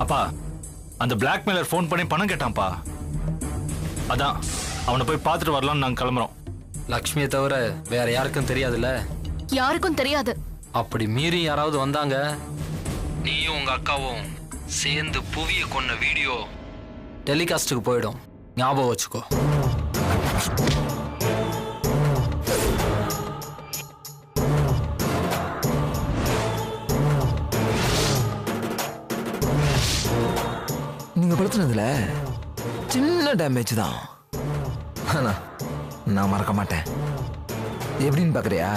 அப்பா, அந்த blackmailer phone பண்ணி பணம் கேட்டான்ப்பா. அதான் அவனை போய் பார்த்துட்டு வரலாம்னு நாங்க கிளம்புறோம். லக்ஷ்மியை தவிர வேற யாருக்கும் தெரியாதுல்ல? யாருக்கும் தெரியாது. அப்படி மீறி யாராவது வந்தாங்க, நீயும் உங்க அக்காவும் சேர்ந்து புவியை கொன்ன வீடியோ டெலிகாஸ்டுக்கு போயிடும். ஞாபகம் வச்சுக்கோ. நீங்க படுத்துனதுல சின்ன டேமேஜ் தான், ஆனா நான் மறக்க மாட்டேன். எப்படின்னு பாக்குறியா?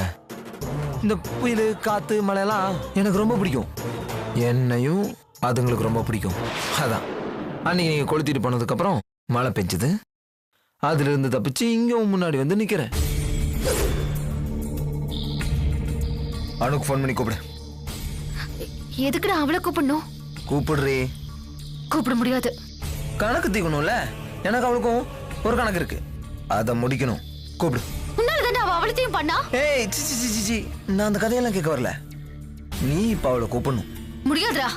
இந்த புயல், காத்து, மழையெல்லாம் எனக்கு ரொம்ப பிடிக்கும். என்னையும் அதுங்களுக்கு ரொம்ப பிடிக்கும். அதான் அன்னைக்கு நீங்க கொளுத்திட்டு போனதுக்கு அப்புறம் மழை பெஞ்சது, அதுல இருந்து தப்பிச்சு இங்க முன்னாடி வந்து நிக்கிறேன். அனுக்கு ஃபோன் பண்ணி கூப்பிடு. எதுக்குடா அவளை கூப்பிடணும்? கூப்பிடுறே. கூப்பிட முடியாது. கணக்கு தீக்கணும்ல, எனக்கு அவளுக்கும் ஒரு கணக்கு இருக்கு, அதை முடிக்கணும். கூப்பிடு. உன்னாலதானே அவ அவளத்தையும் பண்ணா? ஏய் சி, நான் அந்த கதையெல்லாம் கேட்க வரல. நீ இப்ப அவளை கூப்பிடணும். முடியாதுடா.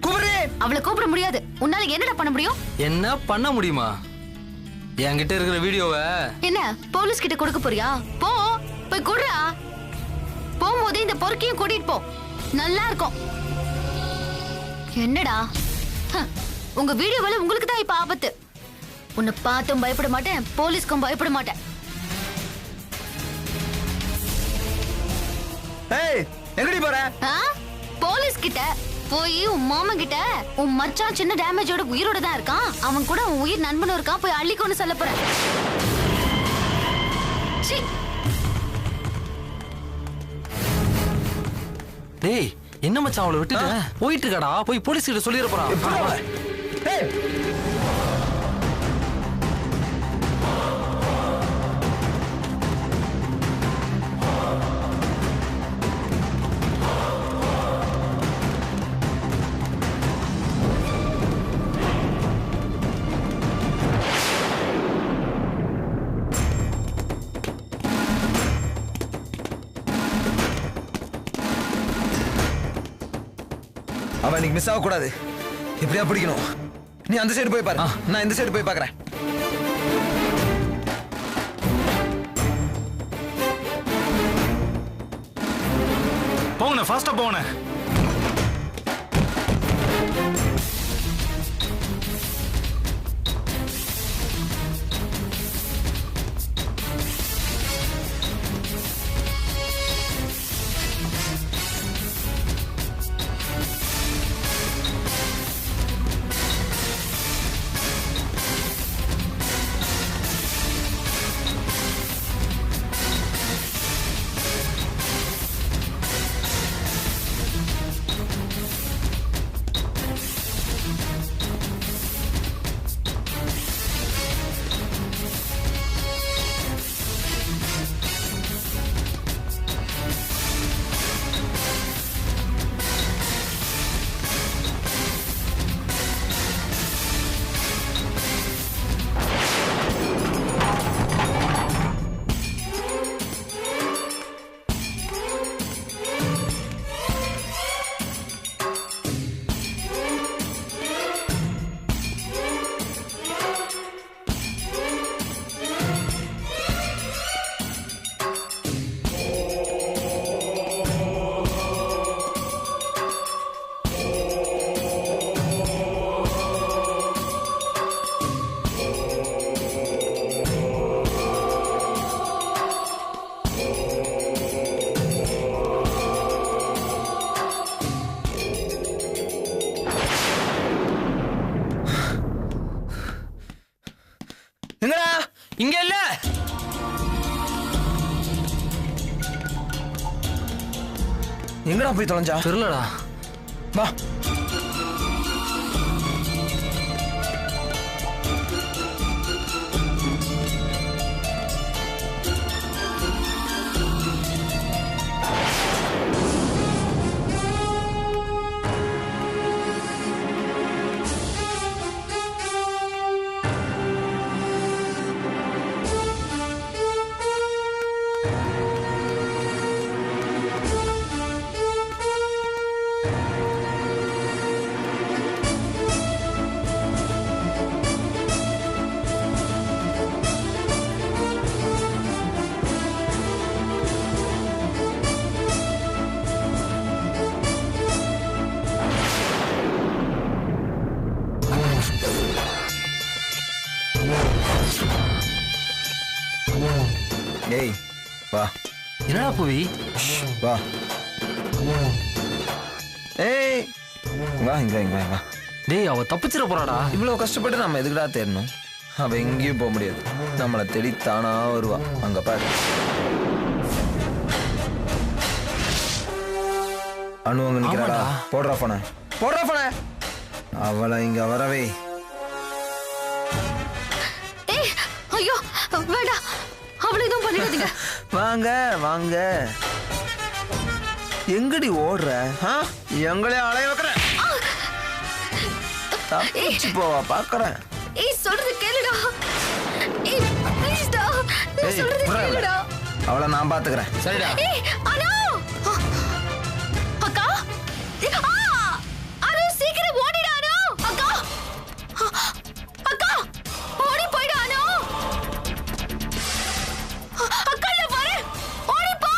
கூப்பிடுறே. அவளை கூப்பிட முடியாது. உன்னால என்னடா பண்ண முடியும்? என்ன பண்ண முடியுமா? என்கிட்ட இருக்கிற வீடியோவை என்ன போலீஸ் கிட்ட கொடுக்க போறியா? போ, போய் குடுறா. போகும்போது இந்த பொறுக்கையும் கூட்டிட்டு போ, நல்லா இருக்கும். என்னடா உங்க வீடியோவால உங்களுக்கு தான் இப்ப ஆபத்து. உன்னை பார்த்தும் பயப்பட மாட்டேன், போலீஸ்க்கும் பயப்பட மாட்டேன். ஏய், எங்கடி போற? போலீஸ் கிட்ட போய் உன் மாமன் கிட்ட உன் மச்சான் சின்ன டேமேஜோட உயிரோட தான் இருக்கான், அவன் கூட உன் உயிர் நண்பனும் இருக்கான், போய் அள்ளிக்கொண்டு சொல்ல போறேன். டேய், என்ன மச்சான் அவளை விட்டுட்டு போயிட்டு இருக்கடா? போய் போலீஸ் கிட்ட சொல்லிட போறான். அவன் இன்னைக்கு மிஸ் ஆகக்கூடாது. இப்படியா பிடிக்கணும். நீ அந்த சைடு போய் பாரு, நான் இந்த சைடு போய் பாக்குறேன். போங்கண்ணே, ஃபாஸ்டா போங்கண்ணே. இங்க இல்ல. எங்கடா போய் தொலைஞ்சா? தெரியலடா. வா. ஏய் வா என்னடா புவி? வா. ஏய் வா இங்க இங்க வா. டேய் அவ தப்பிச்சிட போறாடா. இவ்வளவு கஷ்டப்பட்டு நம்ம எதுக்குடா தேடணும்? அவ எங்கேயும் போக முடியாது. நம்மளை தேடி தானா வருவா. அங்க பாரு. அனு அங்க நிக்கிறாடா. போடுறா போன. போடுறா போன. அவளை இங்க வரவே. ஏய் ஐயோ வேண்டாம், அவளை எதுவும் பண்ணிடாதீங்க. வாங்க வாங்க. எங்கடி ஓடுற? எங்களே அலைய வைக்கிற. தப்பிச்சு போவா பாக்குறேன். ஏய் சொல்றது கேளுடா. ஏய் ப்ளீஸ் டா, நான் சொல்றது கேளுடா. அவளை நான் பாத்துக்கிறேன். சரிடா. ஏய் அனு அக்கா. அனு சீக்கிரம் ஓடிடா அனு. அக்கா அக்கா ஓடி போய்டா அனு. அக்கா நான் வரேன், ஓடி போ.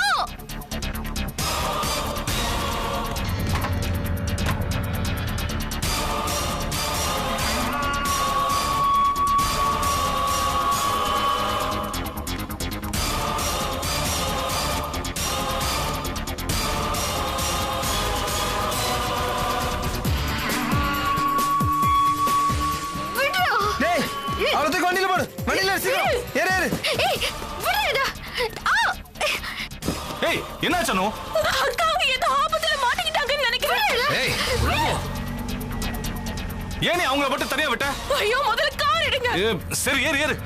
அவளை தூக்கி வண்டியில போடு. வண்டியில சீக்கிரம் ஏறு ஏறு. ஏய் விடுடா. ஏய் என்னாச்சு அனு? அக்கா ஏதோ ஆபத்துல மாட்டிக்கிட்டாங்கன்னு நினைக்கிறேன். ஏய் ஏன் நீ அவங்கள மட்டும் தனியா விட்ட? ஐயோ முதல்ல கார் எடுங்க. சரி ஏறு ஏறு.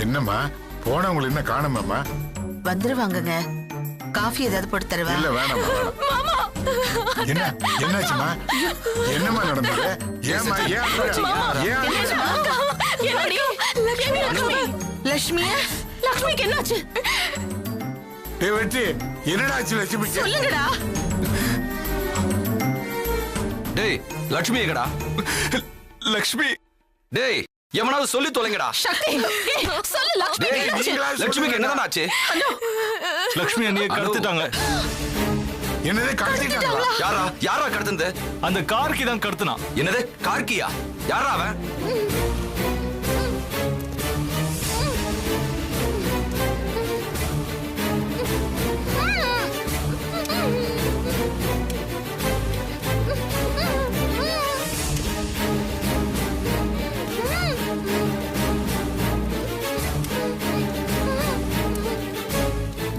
என்னம்மா போனவங்களை என்ன காணுமாம்மா? வந்துருவாங்கங்க. காஃபி ஏதாவது போட்டு தருவா? இல்ல வேணாம். என்ன என்னாச்சுமா? என்னம்மா நடந்தது? ஏமா லட்சுமியா? லட்சுமிக்கு என்னாச்சு? வெற்றி என்னடாச்சு லட்சுமிக்கு? சொல்லுங்கடா. டேய் லட்சுமி எங்கடா? லக்ஷ்மி டேய் எவனாவது சொல்லி தொலைங்கடா. சக்தி சொல்லு லட்சுமி. லட்சுமிக்கு என்னதான் ஆச்சு? லக்ஷ்மி அண்ணியை கடத்திட்டாங்க. என்னது கடத்திட்டாங்களா? யாரா யாரா கடத்துனது? அந்த கார்கி தான் கடத்தினா. என்னது கார்கியா? யாரா அவன்?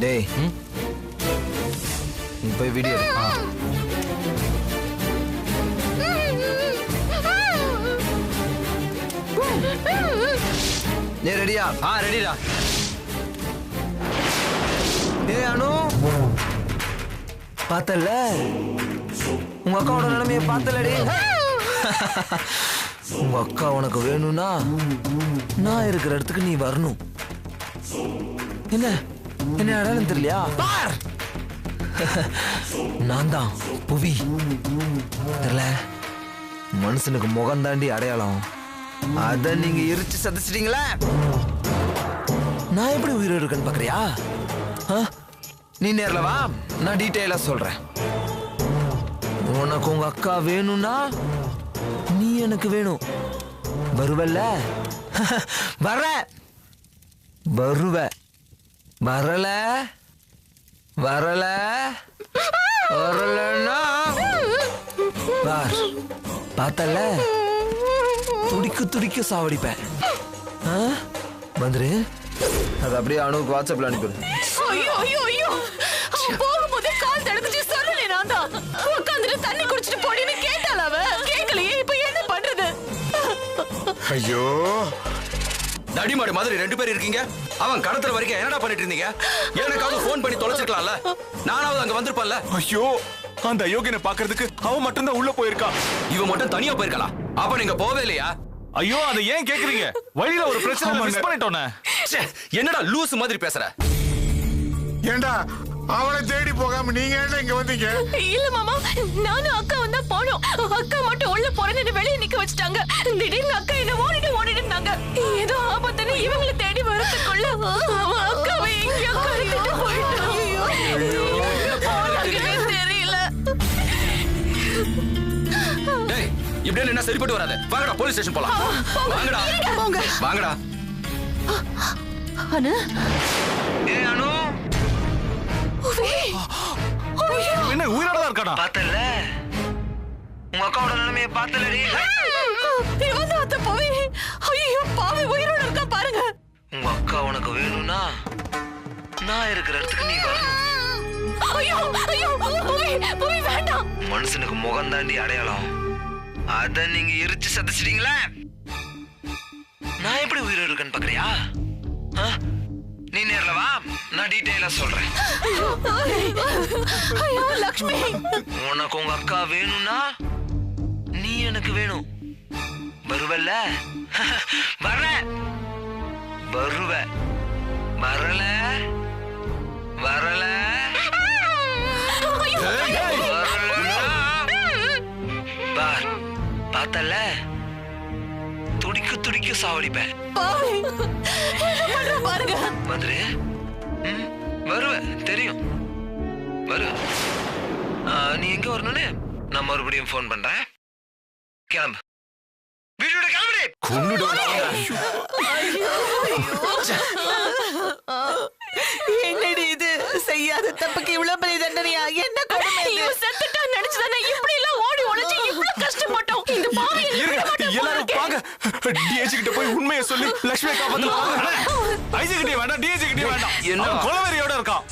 டேய் நீ போய் வீடியோ ஏ ரெடியா? ரெடிடா. ஏ அனு பார்த்தல உங்க அக்காவோட நிலைமைய பார்த்தலடி. உங்க அக்கா உனக்கு வேணும்னா நான் இருக்கிற இடத்துக்கு நீ வரணும். என்ன என்ன அடையாளம் தெரியலையா? பார் நான் தான் புவி. தெரியல மனுஷனுக்கு முகம் தாண்டி அடையாளம். அத நீங்க எரிச்சு சதிச்சிட்டீங்களா? நான் எப்படி உயிரோடு இருக்கேன்னு பாக்குறியா? நீ நேர்ல வா, நான் டீட்டெயிலா சொல்றேன். உனக்கு உங்க அக்கா வேணும்னா நீ எனக்கு வேணும். வருவல்ல? வர வருவ. வரல வரல வரலன்னா பார் பார்த்தல துடிக்கு துடிக்க சாவடிப்பேன். வந்துரு. அது அப்படியே அணுவுக்கு வாட்ஸ்அப்ல அனுப்பிடு. ஐயோ ஐயோ ஐயோ அவன் போகும்போதே கால் தடுத்துச்சு சொல்லலே நான் தான் உட்காந்துட்டு தண்ணி குடிச்சிட்டு போடின்னு கேட்டாள் அவ கேட்கலையே இப்ப என்ன பண்றது ஐயோ தடிமாடு மாதிரி 2 பேர் இருக்கீங்க. அவன் கடத்துற வரைக்கும் என்னடா பண்ணிட்டு இருந்தீங்க? எனக்காவது போன் பண்ணி தொலைச்சிருக்கலாம்ல. நானாவது அங்க வந்திருப்பேன்ல. ஐயோ அந்த அயோக்கியனை பாக்குறதுக்கு அவன் மட்டும் தான் உள்ள போயிருக்கா. இவன் மட்டும் தனியா போயிருக்கலாம். அப்ப நீங்க போவே இல்லையா? ஐயோ அதை ஏன் கேக்குறீங்க? வழியில ஒரு பிரச்சனை மிஸ் பண்ணிட்டோனே. ச்சே, என்னடா லூஸ் மாதிரி பேசுற? ஏண்டா அவளை தேடி போகாம நீங்க என்ன இங்க வந்தீங்க? இல்ல மாமா நானும் அக்கா வந்தா போனோம் அக்கா மட்டும் உள்ள போறேன்னு வெளியே நிக்க வச்சுட்டாங்க திடீர்னு அக்கா என்ன ஓடிட்டாங்க ஏதோ ஆபத்துன்னு இவங்களை தேடி வரதுக்குள்ள அவன் அக்காவை எங்கேயோ கடத்திட்டு போயிட்டான் எனக்குமே தெரியல டேய் இப்படியே என்ன சரிப்பட்டு வராது. வாங்கடா போலீஸ் ஸ்டேஷன் போலாம். வாங்கடா வாங்கடா. அனு ஏய் அனு என்ன உயிரோட தான் இருக்காடா? பார்த்தல உங்க அக்காவோட நிலைமைய பார்த்தலடி. இவன் தான் அத்தை போய் ஐயோ பாவி உயிரோட இருக்கா பாருங்க. உங்க அக்கா உனக்கு வேணும்னா நான் இருக்கிற இடத்துக்கு நீ வரணும். ஐயோ ஐயோ போய் வேண்டாம். மனுஷனுக்கு முகம் தாண்டி அடையாளம். அத நீங்க எரிச்சு சதைச்சிட்டீங்களா? நான் எப்படி உயிரோடு இருக்கேன்னு பாக்குறியா? நீ நேர்ல வா, நான் டீடைலா சொல்றேன். ஐயோ லக்ஷ்மி உனக்கு உங்க அக்கா வேணும்னா நீ எனக்கு வேணும். வருவல்ல? வர வருவ வரல வரல பார் பார்த்தல துடிக்க சாவடிப்பேன். பாருங்க வந்துரு. வருவ தெரியும் வருவ. நீ எங்க வரணும்னு நான் மறுபடியும் போன் பண்றேன். கிளம்பு வீட்டோட கிளம்புடே. என்னடி இது செய்யாத தப்புக்கு இவ்வளவு பெரிய தண்டனையா? என்ன கொடுமை இது? இவன் செத்துட்டா நினைச்சுதானே இப்படி எல்லாம் ஓடி ஒளிச்சு இவ்வளவு கஷ்டப்பட்டோம். இந்த பாவி எல்லாரும் வாங்க டிஎஜி கிட்ட போய் உண்மையை சொல்லி லட்சுமியை காப்பாத்தலாம். ஐஜி கிட்டே வேண்டாம், டிஜி கிட்டே வேண்டாம். என்ன? அவன் கொலவெறியோட இருக்கான்.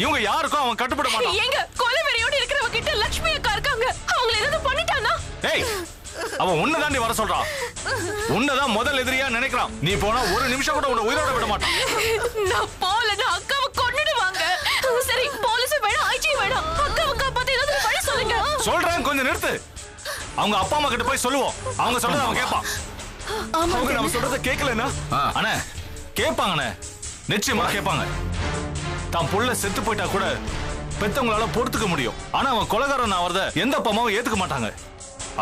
இவங்க யாருக்கும் அவன் கட்டுப்பட மாட்டான். எங்க கொலைவெறியோட இருக்கிறவ கிட்ட லட்சுமி அக்கா இருக்காங்க. அவங்கள ஏதாவது பண்ணிட்டானா? ஏய் அவன் உன்னதாண்டி வர சொல்றான். உன்னதான் முதல் எதிரியா நினைக்கிறான். நீ போனா ஒரு நிமிஷம் கூட உன்னை உயிரோட விட மாட்டான். நான் போலன்னா அக்காவை கொன்னுடுவாங்க. சரி போலீஸ் வேணாம் ஐஜி வேணாம் அக்காவை காப்பாத்த ஏதாவது வழி சொல்லுங்க. சொல்றேன் கொஞ்சம் நிறுத்து. அவங்க அப்பா அம்மா கிட்ட போய் சொல்லுவோம். அவங்க சொல்றத அவன் கேட்பான். அவங்க நம்ம சொல்றத கேட்கலன்னா அண்ணே கேட்பாங்கண்ணே, நிச்சயமா கேட்பாங்க. தான் புள்ள செத்து போயிட்டா கூட பெத்தவங்களால பொறுத்துக்க முடியும். ஆனா அவன் கொலைகாரன் ஆவறத எந்த அப்பா அம்மாவும் ஏத்துக்க மாட்டாங்க.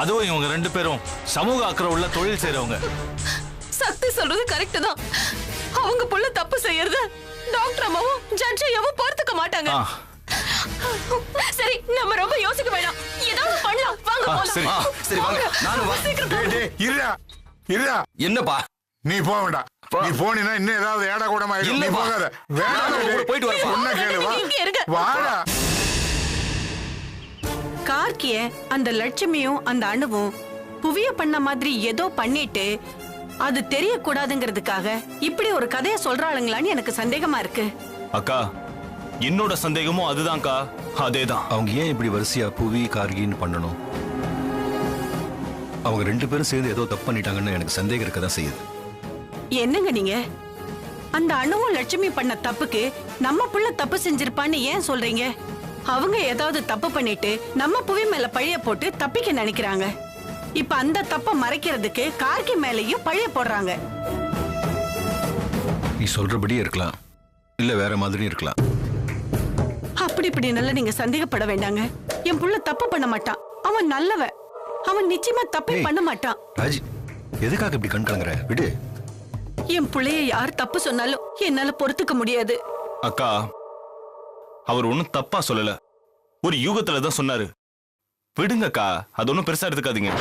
அதுவும் இவங்க 2 பேரும் சமூக அக்கறை உள்ள தொழில் செய்றவங்க. சக்தி சொல்றது கரெக்ட் தான். அவங்க புள்ள தப்பு செய்யறது டாக்டர் அம்மாவும் ஜட்ஜ் ஐயாவும் பொறுத்துக்க மாட்டாங்க. சரி நம்ம ரொம்ப யோசிக்க வேண்டாம். ஏதாவது பண்ணலாம். வாங்க போலாம். சரி சரி வாங்க நானும் வா. இருடா என்னப்பா நீ போக வேண்டாம். நீ போனீனா இன்னும் ஏதாவது ஏடா கூடமா நீ இல்லப்பா. போகாத. வேண்டாம் நான் கூட போயிட்டு வரேன். சொன்ன கேளு வா. இங்க இருங்க. வாடா. கார்கிய அந்த லட்சுமியும் அந்த அணுவும் புவிய பண்ண மாதிரி ஏதோ பண்ணிட்டு அது தெரியக்கூடாதுங்கிறதுக்காக இப்படி ஒரு கதையை சொல்றாளுங்களான்னு எனக்கு சந்தேகமா இருக்கு. அக்கா என்னோட சந்தேகமும் அதுதான்க்கா. அதேதான். அவங்க ஏன் இப்படி வரிசையா புவி கார்கின்னு பண்ணணும்? அவங்க 2 பேரும் சேர்ந்து ஏதோ தப்பு பண்ணிட்டாங்கன்னு எனக்கு சந்தேகம் இருக்கதான் செய்யுது. என்னங்க நீங்க அந்த அணுவும் லட்சுமி பண்ண தப்புக்கு நம்ம புள்ள தப்பு செஞ்சிருப்பான்னு ஏன் சொல்றீங்க? அவங்க ஏதாவது தப்பு பண்ணிட்டு நம்ம புவி மேல பழிய போட்டு தப்பிக்க நினைக்கிறாங்க. இப்ப அந்த தப்ப மறைக்கிறதுக்கு கார்கி மேலயும் பழிய போடுறாங்க. நீ சொல்றபடியே இருக்கலாம், இல்ல வேற மாதிரி இருக்கலாம். அப்படி இப்படி நல்ல நீங்க சந்தேகப்பட வேண்டாங்க. என் புள்ள தப்பு பண்ண மாட்டான். அவன் நல்லவன். அவன் நிச்சயமா தப்பே பண்ண மாட்டான். ராஜி எதுக்காக இப்படி கண் கலங்குற? விடு. என் புள்ளைய யார் தப்பு சொன்னாலும் என்னால பொறுத்துக்க முடியாது. அக்கா அவர் ஒன்னும் தப்பா சொல்லல, ஒரு யூகத்துல தான் சொன்னாரு. விடுங்கக்கா, அது ஒன்னும் பெருசா எடுத்துக்காதீங்க.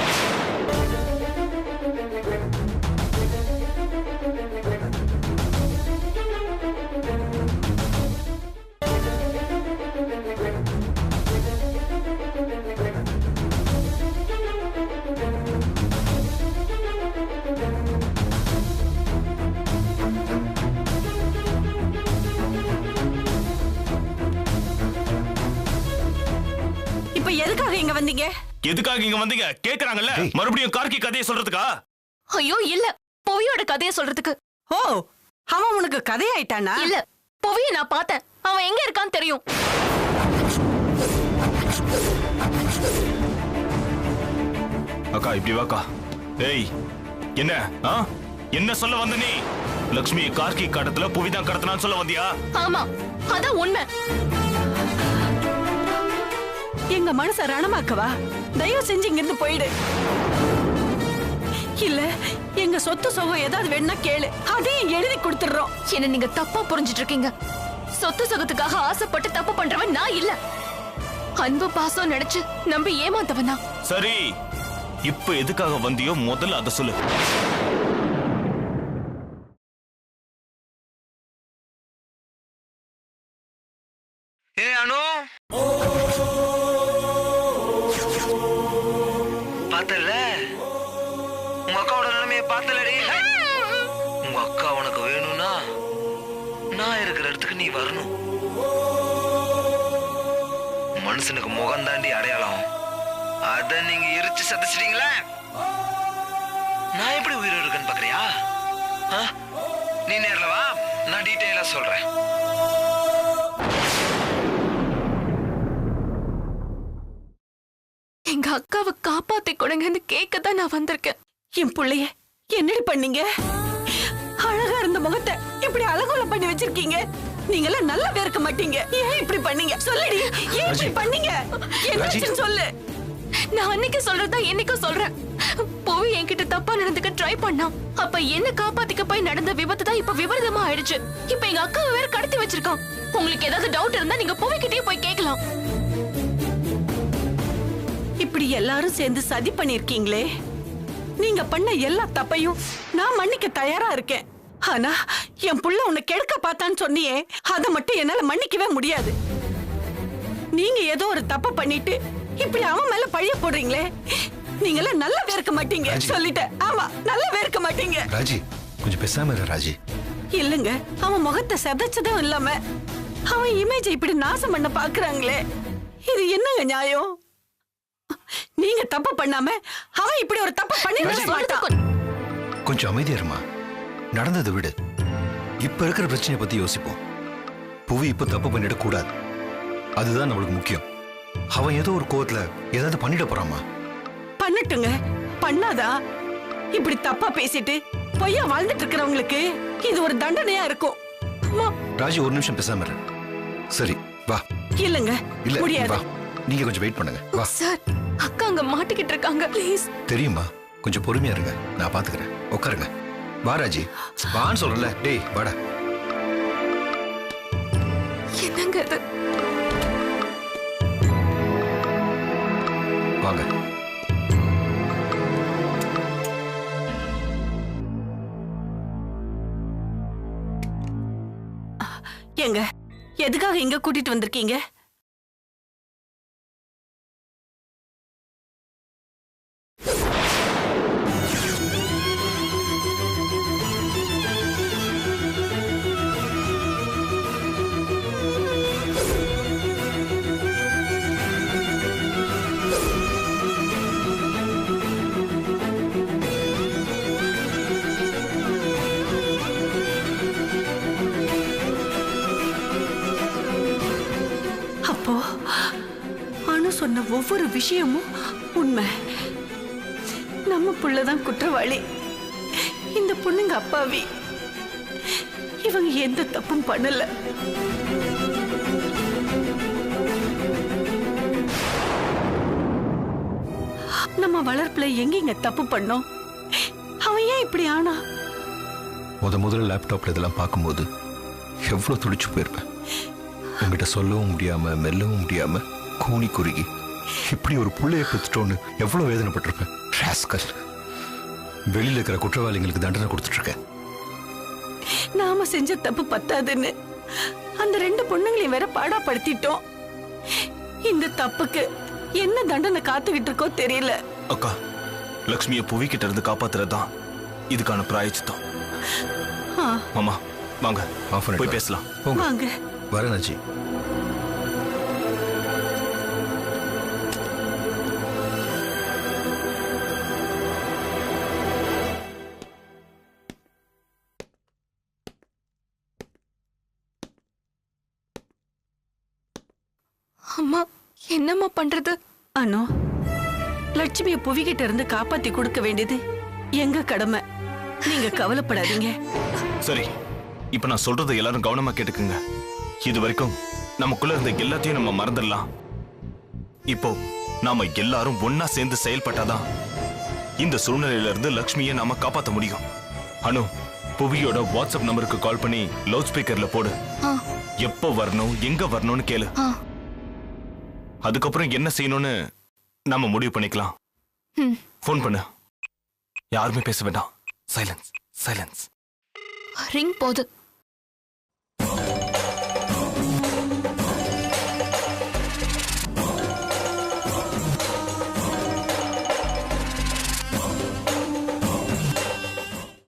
வந்தீங்க? எதுக்காக இங்க வந்தீங்க கேக்குறாங்கல்ல? மறுபடியும் கார்கி கதையை சொல்றதுக்கா? ஐயோ இல்ல, புவியோட கதையை சொல்றதுக்கு. ஓ, அவன் உனக்கு கதையாயிட்டானா? இல்ல, புவியை நான் பார்த்தேன். அவன் எங்க இருக்கான்னு தெரியும். அக்கா இப்படி வாக்கா. ஏய் என்ன என்ன சொல்ல வந்த நீ? லக்ஷ்மி கார்கி கடத்துல புவிதான் கடத்தினான்னு சொல்ல வந்தியா? ஆமா, அதான் உண்மை. எங்க மனச ரணமாக்கவா? தயவு செஞ்சு இங்க இருந்து போயிடு. இல்ல எங்க சொத்து சுகம் ஏதாவது வேணா கேளு, அதையும் எழுதி கொடுத்துடுறோம். என்ன நீங்க தப்பா புரிஞ்சிட்டு இருக்கீங்க. சொத்து சுகத்துக்காக ஆசைப்பட்டு தப்பு பண்றவன் நான் இல்ல. அன்பு பாசம் நினைச்சு நம்பி ஏமாந்தவன் தான். சரி, இப்ப எதுக்காக வந்தியோ முதல்ல அத சொல்லு. ஏ அனு, பார்த்தல உங்க அக்காவோட நிலைமைய பார்த்தலடி. உங்க அக்கா உனக்கு வேணும்னா நான் இருக்கிற இடத்துக்கு நீ வரணும். மனுஷனுக்கு முகம் தாண்டி அடையாளம், அத நீங்க எரிச்சு சதைச்சிட்டீங்களா? நான் எப்படி உயிரோடு இருக்கேன்னு பாக்குறியா? நீ நேர்ல வா, நான் டீட்டெயிலா சொல்றேன். எங்க அக்காவை காப்பாத்தி கொடுங்கன்னு கேட்கத்தான் நான் வந்திருக்கேன். என் பிள்ளைய என்னடி பண்ணீங்க? அழகா இருந்த முகத்தை இப்படி அலங்கோல பண்ணி வச்சிருக்கீங்க. நீங்க எல்லாம் நல்லா இருக்க மாட்டீங்க. ஏன் இப்படி பண்ணீங்க? சொல்லுடி, ஏன் இப்படி பண்ணீங்க? என்னாச்சுன்னு சொல்லு. நான் அன்னைக்கு சொல்றதா என்னைக்கும் சொல்றேன். புவி என்கிட்ட தப்பா நடந்துக்க ட்ரை பண்ணான். அப்ப என்ன காப்பாத்திக்க போய் நடந்த விபத்து தான் இப்ப விபரீதமா ஆயிடுச்சு. இப்ப எங்க அக்காவை வேற கடத்தி வச்சிருக்கான். உங்களுக்கு ஏதாவது டவுட் இருந்தா நீங்க புவிக்கிட்டே போய் கேட்கலாம். இப்படி எல்லாரும் சேர்ந்து சதி பண்ணிருக்கீங்களே, நீங்க பண்ண எல்லா தப்பையும் நான் மன்னிக்க தயாரா இருக்கேன். ஆனா என் புள்ள உன்னை கெடுக்க பார்த்தான்னு சொன்னியே, அதை மட்டும் என்னால மன்னிக்கவே முடியாது. நீங்க ஏதோ ஒரு தப்ப பண்ணிட்டு இப்படி அவன் மேல பழிய போடுறீங்களே, நீங்க எல்லாம் நல்லா இருக்க மாட்டீங்க. சொல்லிட்டேன், ஆமா நல்லா இருக்க மாட்டீங்க. ராஜி கொஞ்சம் பேசாம இரு ராஜி. இல்லங்க, அவன் முகத்தை செதைச்சதும் இல்லாம அவன் இமேஜ் இப்படி நாசம் பண்ண பாக்குறாங்களே, இது என்னங்க நியாயம்? நீங்க தப்பு பண்ணாம அவன் இப்படி ஒரு தப்பு பண்ணி கொஞ்சம் அமைதியா இருமா. நடந்ததை விடு. இப்ப இருக்கிற பிரச்சனையை பத்தி யோசிப்போம். புவி இப்ப தப்பு பண்ணிட கூடாது, அதுதான் நம்மளுக்கு முக்கியம். அவன் ஏதோ ஒரு கோவத்துல ஏதாவது பண்ணிட போறாமா? பண்ணட்டுங்க, பண்ணாதா? இப்படி தப்பா பேசிட்டு பொய்யா வாழ்ந்துட்டு இருக்கிறவங்களுக்கு இது ஒரு தண்டனையா இருக்கும். ராஜி ஒரு நிமிஷம் பேசாம இரு. சரி வா. இல்லங்க இல்ல முடியாது. வா, நீங்க கொஞ்சம் வெயிட் பண்ணுங்க. வா சார், அக்கா அங்க மாட்டிக்கிட்டு இருக்காங்க. ப்ளீஸ். தெரியுமா, கொஞ்சம் பொறுமையா இருங்க, நான் பாத்துக்கிறேன். உட்காருங்க. வா ராஜி, வான்னு சொல்றல. டேய் வாடா. என்னங்க இது? வாங்க. ஏங்க, எதுக்காக இங்க கூட்டிட்டு வந்திருக்கீங்க? அப்போ அனு சொன்ன ஒவ்வொரு விஷயமும் உண்மை. நம்ம புள்ளதான் குற்றவாளி, இந்த பொண்ணுங்க அப்பாவி. இவங்க எந்த தப்பும் பண்ணல. நம்ம வளர்ப்புல எங்க தப்பு பண்ணோம்? அவன் ஏன் இப்படி ஆனா? முதல்ல லேப்டாப்ல இதெல்லாம் பார்க்கும்போது எவ்வளவு துடிச்சு போயிருப்பேன். உங்ககிட்ட சொல்லவும் முடியாம மெல்லவும் முடியாம கூனி குறுகி இப்படி ஒரு புள்ளைய பெற்றுட்டோன்னு எவ்வளவு வேதனைப்பட்டிருப்பேன். ராஸ்கல், வெளியில இருக்கிற குற்றவாளிகளுக்கு தண்டனை கொடுத்துட்டு இருக்கேன். நாம செஞ்ச தப்பு பத்தாதுன்னு அந்த ரெண்டு பொண்ணுங்களையும் வேற பாடாப்படுத்திட்டோம். இந்த தப்புக்கு என்ன தண்டனை காத்துக்கிட்டு இருக்கோ தெரியல. அக்கா, லக்ஷ்மியை புவி கிட்ட இருந்து காப்பாத்துறதுதான் இதுக்கான பிராயச்சித்தம். மாமா வாங்க, போய் பேசலாம். வாங்க. வரேன் ராஜி. அம்மா என்னம்மா பண்றது? அனு, லட்சுமியை புவிகிட்ட இருந்து காப்பாத்தி கொடுக்க வேண்டியது எங்க கடமை. நீங்க கவலைப்படாதீங்க. சரி, இப்ப நான் சொல்றதை எல்லாரும் கவனமா கேட்டுக்குங்க. இது வரைக்கும் நமக்குள்ள இருந்த எல்லாத்தையும் நம்ம மறந்துடலாம். இப்போ நாம எல்லாரும் ஒன்னா சேர்ந்து செயல்பட்டாதான் இந்த சூழ்நிலையில இருந்து லக்ஷ்மியை நாம காப்பாற்ற முடியும். அனு, புவியோட வாட்ஸ்அப் நம்பருக்கு கால் பண்ணி லவுட் ஸ்பீக்கர்ல போடு. எப்போ வரணும், எங்க வரணும்னு கேளு. அதுக்கப்புறம் என்ன செய்யணும்னு நாம முடிவு பண்ணிக்கலாம். போன் பண்ணு. யாருமே பேச வேண்டாம். Silence, silence. ரிங் போது.